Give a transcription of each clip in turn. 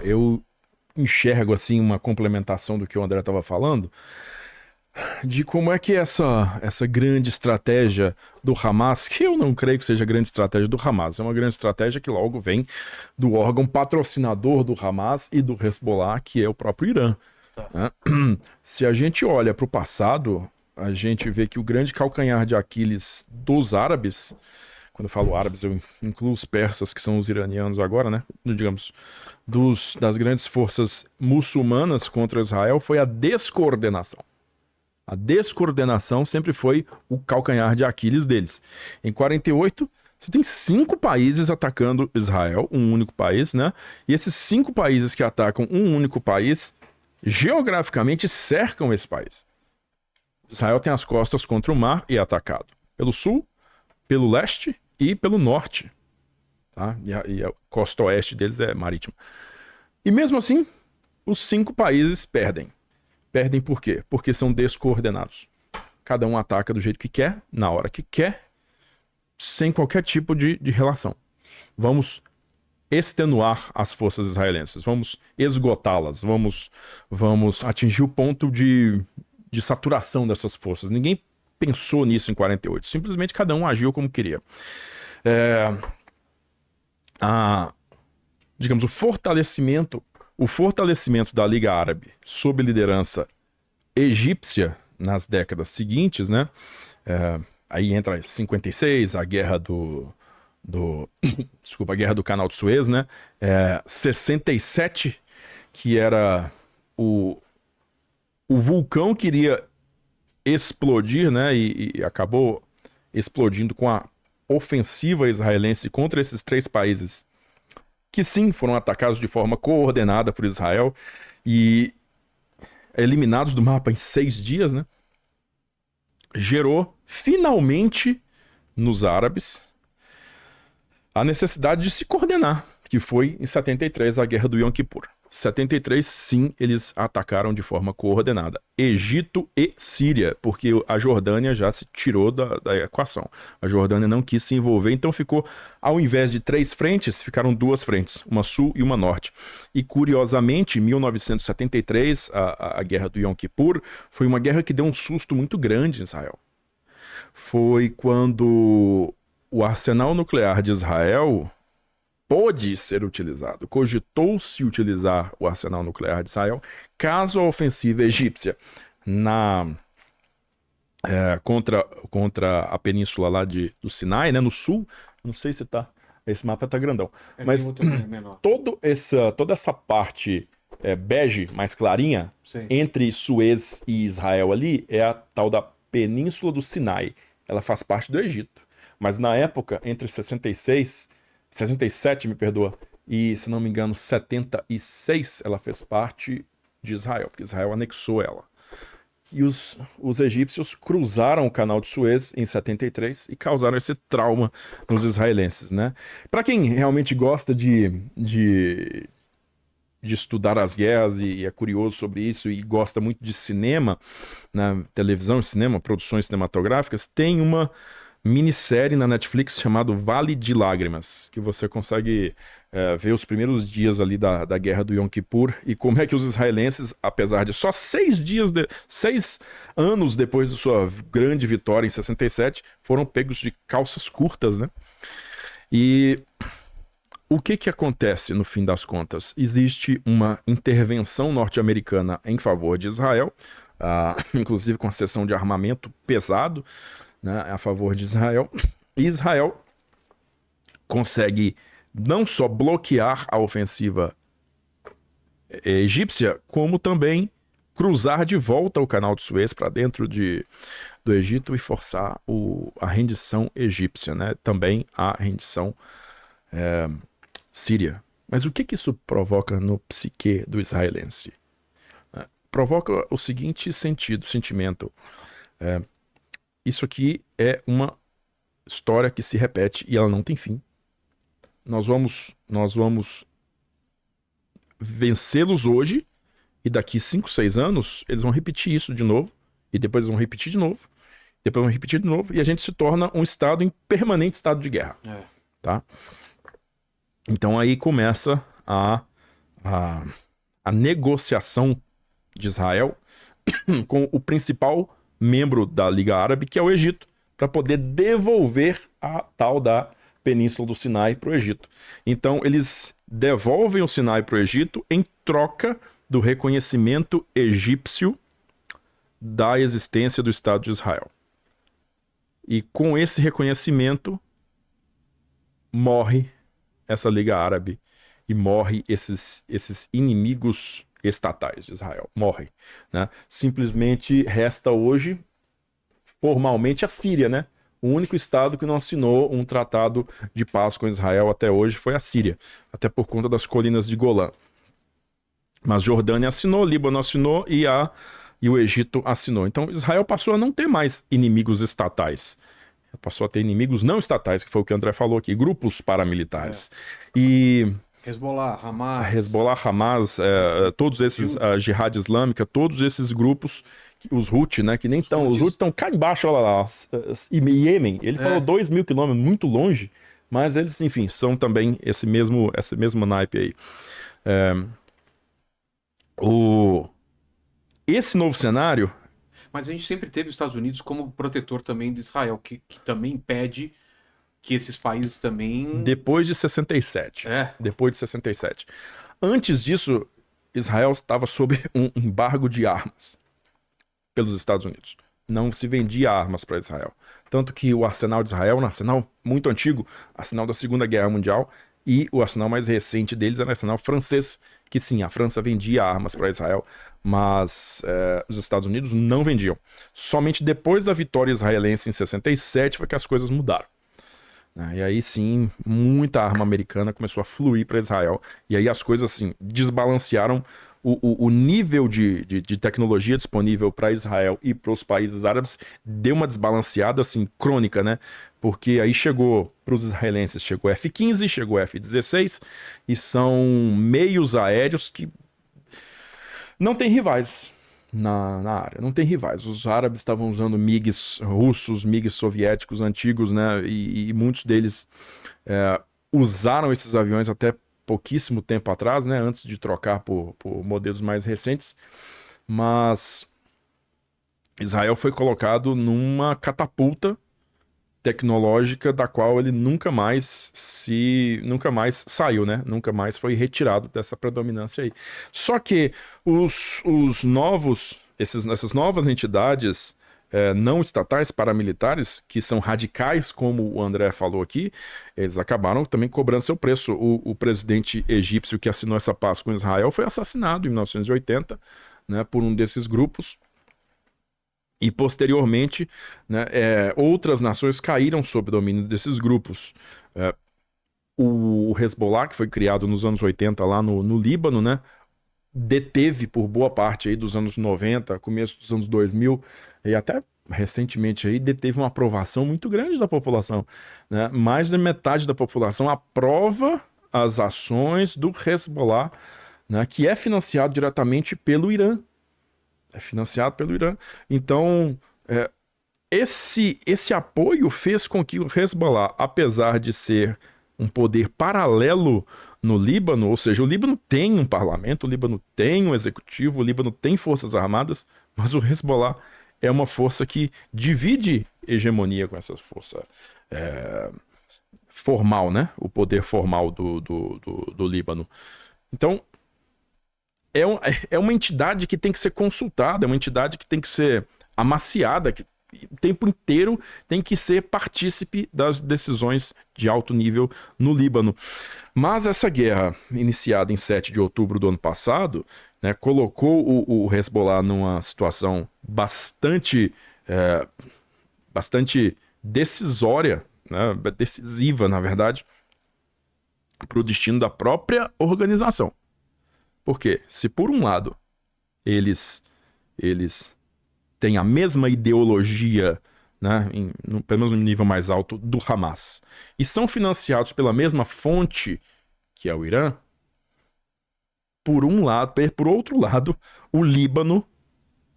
Eu enxergo assim uma complementação do que o André estava falando, de como é que essa grande estratégia do Hamas, que eu não creio que seja grande estratégia do Hamas, é uma grande estratégia que logo vem do órgão patrocinador do Hamas e do Hezbollah, que é o próprio Irã. Né? Se a gente olha para o passado, a gente vê que o grande calcanhar de Aquiles dos árabes, quando eu falo árabes, eu incluo os persas, que são os iranianos agora, né? Digamos, das grandes forças muçulmanas contra Israel, foi a descoordenação. A descoordenação sempre foi o calcanhar de Aquiles deles. Em 48, você tem 5 países atacando Israel, um único país, né? E esses 5 países que atacam um único país, geograficamente cercam esse país. Israel tem as costas contra o mar e é atacado pelo sul, pelo leste e pelo norte. Tá? E a costa oeste deles é marítima. E mesmo assim, os 5 países perdem. Perdem por quê? Porque são descoordenados. Cada um ataca do jeito que quer, na hora que quer, sem qualquer tipo de relação. Vamos extenuar as forças israelenses, vamos esgotá-las, vamos atingir o ponto de saturação dessas forças. Ninguém pensou nisso em 48, simplesmente cada um agiu como queria. Digamos, o fortalecimento da Liga Árabe sob liderança egípcia nas décadas seguintes, né? Aí entra 56, a guerra desculpa, a guerra do Canal de Suez, né? 67, que era o vulcão que iria explodir, né? E acabou explodindo com a ofensiva israelense contra esses 3 países que sim, foram atacados de forma coordenada por Israel e eliminados do mapa em 6 dias, né? Gerou finalmente nos árabes a necessidade de se coordenar, que foi em 73 a guerra do Yom Kippur. 73, sim, eles atacaram de forma coordenada Egito e Síria, porque a Jordânia já se tirou da equação. A Jordânia não quis se envolver, então ficou, ao invés de 3 frentes, ficaram 2 frentes, uma sul e uma norte. E curiosamente, em 1973, a guerra do Yom Kippur, foi uma guerra que deu um susto muito grande em Israel. Foi quando o arsenal nuclear de Israel pôde ser utilizado. Cogitou-se utilizar o arsenal nuclear de Israel caso a ofensiva egípcia contra a península lá do Sinai, né, no sul. Não sei se tá. Esse mapa tá grandão. Mas toda essa parte bege, mais clarinha, sim, entre Suez e Israel ali, é a tal da Península do Sinai. Ela faz parte do Egito. Mas na época, entre 67, me perdoa, e, se não me engano, 76, ela fez parte de Israel, porque Israel anexou ela. E os egípcios cruzaram o canal de Suez em 73 e causaram esse trauma nos israelenses, né? Para quem realmente gosta de estudar as guerras e é curioso sobre isso e gosta muito de cinema, né, televisão e cinema, produções cinematográficas, tem uma minissérie na Netflix chamado Vale de Lágrimas, que você consegue ver os primeiros dias ali da guerra do Yom Kippur e como é que os israelenses, apesar de só 6 anos depois de sua grande vitória em 67, foram pegos de calças curtas, né? E o que acontece no fim das contas? Existe uma intervenção norte-americana em favor de Israel, inclusive com a cessão de armamento pesado, né, a favor de Israel. E Israel consegue não só bloquear a ofensiva egípcia, como também cruzar de volta o canal de Suez para dentro do Egito e forçar a rendição egípcia, né? Também a rendição síria. Mas o que isso provoca no psique do israelense? Provoca o seguinte sentimento. Isso aqui é uma história que se repete e ela não tem fim. Nós vamos vencê-los hoje e daqui 5, 6 anos eles vão repetir isso de novo e depois vão repetir de novo, depois vão repetir de novo e a gente se torna um estado em permanente estado de guerra. Tá? Então aí começa a, a negociação de Israel com o principal membro da Liga Árabe, que é o Egito, para poder devolver a tal da Península do Sinai para o Egito. Então, eles devolvem o Sinai para o Egito em troca do reconhecimento egípcio da existência do Estado de Israel. E com esse reconhecimento, morre essa Liga Árabe e morre esses inimigos estatais de Israel. Morrem, né? Simplesmente resta hoje, formalmente, a Síria, né? O único estado que não assinou um tratado de paz com Israel até hoje foi a Síria, até por conta das colinas de Golã. Mas Jordânia assinou, Líbano assinou e o Egito assinou. Então Israel passou a não ter mais inimigos estatais. Passou a ter inimigos não estatais, que foi o que o André falou aqui, grupos paramilitares. E Hezbollah, Hamas, todos esses, a Jihad Islâmica, todos esses grupos, os Houthi, né, que nem estão, os Houthi estão cá embaixo, olha lá, Iêmen, ele falou 2.000 quilômetros, muito longe, mas eles, enfim, são também esse mesmo naipe aí. Esse novo cenário... Mas a gente sempre teve os Estados Unidos como protetor também de Israel, que também impede que esses países também... Depois de 67. Depois de 67. Antes disso, Israel estava sob um embargo de armas pelos Estados Unidos. Não se vendia armas para Israel. Tanto que o arsenal de Israel, um arsenal muito antigo, arsenal da Segunda Guerra Mundial, e o arsenal mais recente deles era o arsenal francês, que sim, a França vendia armas para Israel, mas os Estados Unidos não vendiam. Somente depois da vitória israelense em 67 foi que as coisas mudaram. E aí sim, muita arma americana começou a fluir para Israel. E aí as coisas assim desbalancearam o nível de tecnologia disponível para Israel e para os países árabes, deu uma desbalanceada assim crônica, né? Porque aí chegou para os israelenses, chegou F-15, chegou F-16 e são meios aéreos que não tem rivais na área, não tem rivais. Os árabes estavam usando MiGs russos, MiGs soviéticos antigos, né? E muitos deles usaram esses aviões até pouquíssimo tempo atrás, né? Antes de trocar por modelos mais recentes. Mas Israel foi colocado numa catapulta tecnológica da qual ele nunca mais saiu, né? Nunca mais foi retirado dessa predominância aí. Só que essas novas entidades não estatais, paramilitares, que são radicais, como o André falou aqui, eles acabaram também cobrando seu preço. O presidente egípcio que assinou essa paz com Israel foi assassinado em 1980, né, por um desses grupos. E posteriormente, né, outras nações caíram sob o domínio desses grupos. O Hezbollah, que foi criado nos anos 80 lá no Líbano, né, deteve por boa parte aí dos anos 90, começo dos anos 2000 e até recentemente aí deteve uma aprovação muito grande da população, né? Mais da metade da população aprova as ações do Hezbollah, né, que é financiado diretamente pelo Irã. É financiado pelo Irã. Então, esse apoio fez com que o Hezbollah, apesar de ser um poder paralelo no Líbano, ou seja, o Líbano tem um parlamento, o Líbano tem um executivo, o Líbano tem forças armadas, mas o Hezbollah é uma força que divide hegemonia com essa força formal, né? O poder formal do Líbano. Então, é uma entidade que tem que ser consultada, é uma entidade que tem que ser amaciada, que o tempo inteiro tem que ser partícipe das decisões de alto nível no Líbano. Mas essa guerra, iniciada em 7 de outubro do ano passado, né, colocou o Hezbollah numa situação bastante decisória, né, decisiva, na verdade, para o destino da própria organização. Porque se por um lado eles têm a mesma ideologia, né, pelo menos no nível mais alto, do Hamas, e são financiados pela mesma fonte, que é o Irã, por outro lado, o Líbano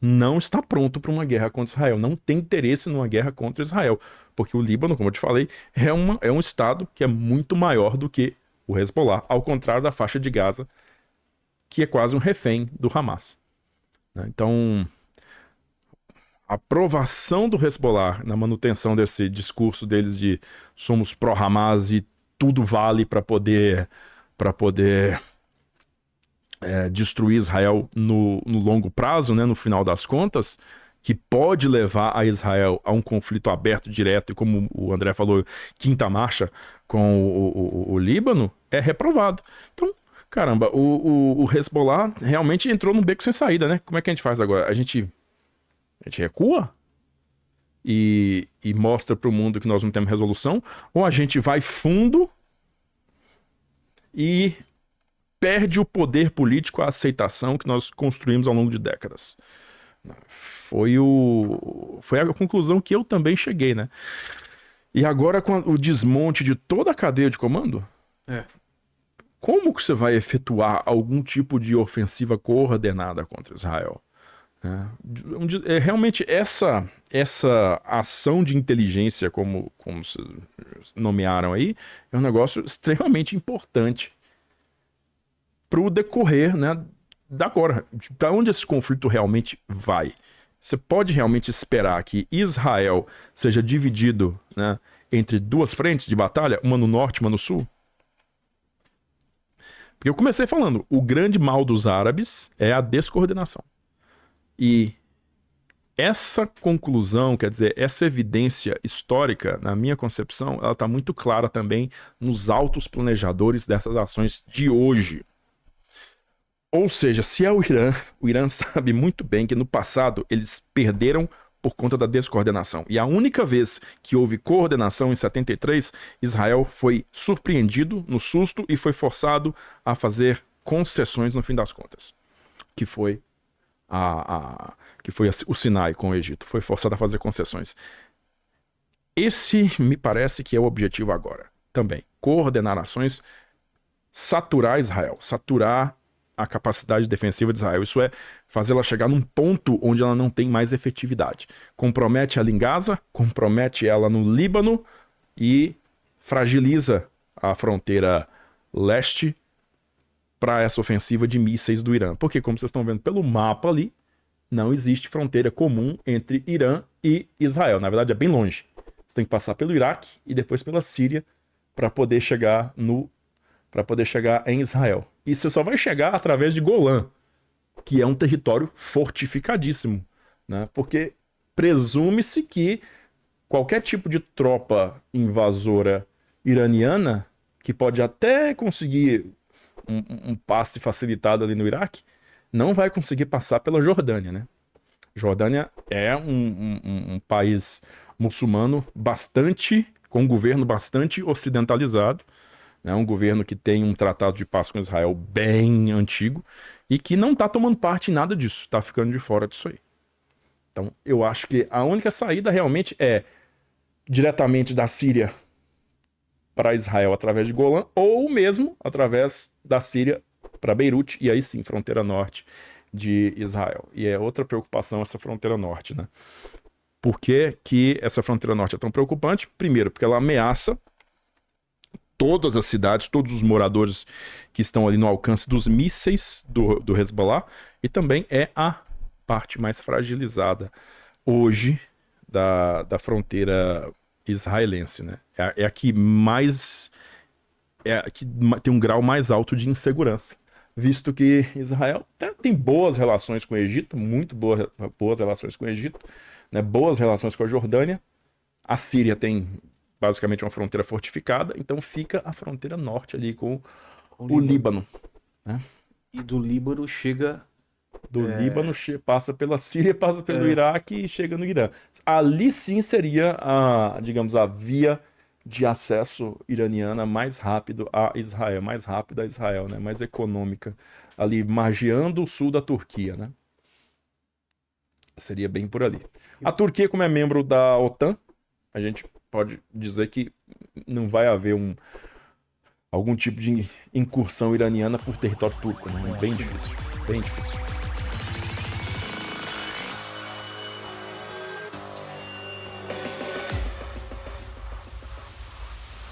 não está pronto para uma guerra contra Israel, não tem interesse numa guerra contra Israel, porque o Líbano, como eu te falei, é um estado que é muito maior do que o Hezbollah, ao contrário da faixa de Gaza, que é quase um refém do Hamas. Né? Então, a aprovação do Hezbollah na manutenção desse discurso deles de somos pró-Hamas e tudo vale para poder destruir Israel no longo prazo, né, no final das contas, que pode levar a Israel a um conflito aberto, direto, e como o André falou, quinta marcha com o Líbano, é reprovado. Então, caramba, o Hezbollah realmente entrou num beco sem saída, né? Como é que a gente faz agora? A gente recua e mostra para o mundo que nós não temos resolução, ou a gente vai fundo e perde o poder político, a aceitação que nós construímos ao longo de décadas. Foi a conclusão que eu também cheguei, né? E agora, com o desmonte de toda a cadeia de comando, como que você vai efetuar algum tipo de ofensiva coordenada contra Israel? Realmente, essa ação de inteligência, como se nomearam aí, é um negócio extremamente importante para o decorrer, né, da agora. Para onde esse conflito realmente vai? Você pode realmente esperar que Israel seja dividido, né, entre duas frentes de batalha, uma no norte, uma no sul? Porque eu comecei falando, o grande mal dos árabes é a descoordenação. E essa conclusão, quer dizer, essa evidência histórica, na minha concepção, ela está muito clara também nos altos planejadores dessas ações de hoje. Ou seja, se é o Irã sabe muito bem que no passado eles perderam por conta da descoordenação. E a única vez que houve coordenação, em 73, Israel foi surpreendido no susto e foi forçado a fazer concessões no fim das contas. Que foi o Sinai com o Egito. Foi forçado a fazer concessões. Esse me parece que é o objetivo agora. Também, coordenar ações, saturar Israel, saturar a capacidade defensiva de Israel. Isso é fazê-la chegar num ponto onde ela não tem mais efetividade. Compromete ela em Gaza, compromete ela no Líbano e fragiliza a fronteira leste para essa ofensiva de mísseis do Irã. Porque, como vocês estão vendo pelo mapa ali, não existe fronteira comum entre Irã e Israel. Na verdade, é bem longe. Você tem que passar pelo Iraque e depois pela Síria para poder chegar em Israel. E você só vai chegar através de Golã, que é um território fortificadíssimo, né? Porque presume-se que qualquer tipo de tropa invasora iraniana, que pode até conseguir um passe facilitado ali no Iraque, não vai conseguir passar pela Jordânia, né? Jordânia é um país muçulmano com um governo bastante ocidentalizado, né? Um governo que tem um tratado de paz com Israel bem antigo e que não está tomando parte em nada disso, está ficando de fora disso aí. Então, eu acho que a única saída realmente é diretamente da Síria para Israel através de Golã, ou mesmo através da Síria para Beirute, e aí sim, fronteira norte de Israel. E é outra preocupação essa fronteira norte, né? Por que que essa fronteira norte é tão preocupante? Primeiro, porque ela ameaça todas as cidades, todos os moradores que estão ali no alcance dos mísseis do Hezbollah, e também é a parte mais fragilizada hoje da fronteira israelense, né? É a que tem um grau mais alto de insegurança, visto que Israel tem boas relações com o Egito, muito boas relações com o Egito, né? Boas relações com a Jordânia. A Síria tem basicamente uma fronteira fortificada, então fica a fronteira norte ali com o Líbano, né? E do Líbano chega... Líbano passa pela Síria, passa pelo Iraque e chega no Irã. Ali sim seria digamos, a via de acesso iraniana mais rápido a Israel, né? Mais econômica, ali margeando o sul da Turquia, né? Seria bem por ali. A Turquia, como é membro da OTAN, a gente pode dizer que não vai haver algum tipo de incursão iraniana por território turco, né? É bem difícil, bem difícil.